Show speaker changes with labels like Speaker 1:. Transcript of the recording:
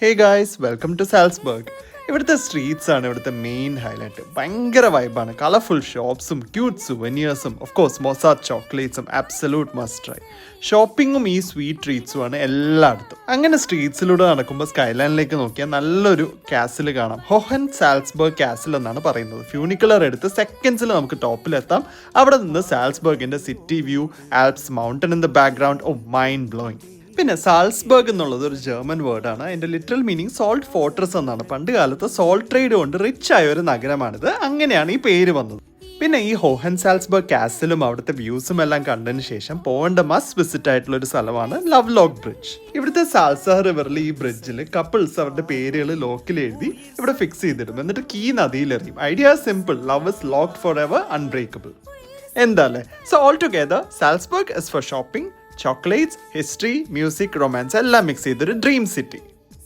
Speaker 1: Hey guys welcome to Salzburg. ഇവിടുത്തെ streets ആണ് ഇവിടുത്തെ മെയിൻ ഹൈലൈറ്റ്. ഭയങ്കര വൈബാണ്. കളർഫുൾ ഷോപ്സും ക്യൂട്ട് സുവനിയേഴ്സും ഓഫ് കോഴ്സ് മൊസാറ്റ് ചോക്ലേറ്റ്സും ആബ്സലൂട്ട് മസ്റ്റ് ട്രൈ. ഷോപ്പിങ്ങും ഈ സ്വീറ്റ് ട്രീറ്റ്സും ആണ് എല്ലായിടത്തും. അങ്ങനെ സ്ട്രീറ്റ്സിലൂടെ നടക്കുമ്പോൾ സ്കൈലൈനിലേക്ക് നോക്കിയാൽ നല്ലൊരു കാസിൽ കാണാം. ഹോഹൻ സാൽസ്ബർഗ് കാസിൽ എന്നാണ് പറയുന്നത്. ഫ്യൂണിക്കുലർ എടുത്ത് സെക്കൻഡ്സിൽ നമുക്ക് ടോപ്പിലെത്താം. അവിടെ നിന്ന് സാൽസ്ബർഗിന്റെ city view, Alps mountain in the background, oh mind blowing. പിന്നെ സാൾസ്ബർഗ് എന്നുള്ളത് ഒരു ജർമ്മൻ വേർഡാണ്. അതിൻ്റെ ലിറ്ററൽ മീനിങ് സോൾട്ട് ഫോർട്രസ് എന്നാണ്. പണ്ട് കാലത്ത് സോൾട്ട് ട്രേഡ് കൊണ്ട് റിച്ച് ആയ ഒരു നഗരമാണിത്. അങ്ങനെയാണ് ഈ പേര് വന്നത്. പിന്നെ ഈ ഹോഹൻ സാൽസ്ബർഗ് കാസിലും അവിടുത്തെ വ്യൂസും എല്ലാം കണ്ടതിന് ശേഷം പോകേണ്ട മസ്റ്റ് വിസിറ്റ് ആയിട്ടുള്ള ഒരു സ്ഥലമാണ് ലവ് ലോക്ക് ബ്രിഡ്ജ്. ഇവിടുത്തെ സാൽസ റിവറിൽ ഈ ബ്രിഡ്ജിൽ കപ്പിൾസ് അവരുടെ പേരുകൾ ലോക്കിൽ എഴുതി ഇവിടെ ഫിക്സ് ചെയ്തിടും. എന്നിട്ട് കീ നദിയിലെറിയും. Idea simple, love is locked forever, unbreakable. എന്താല്ലേ? So all together Salzburg is for shopping, chocolates, history, music, romance എല്ലാം മിക്സ് ചെയ്തൊരു ഡ്രീം സിറ്റി.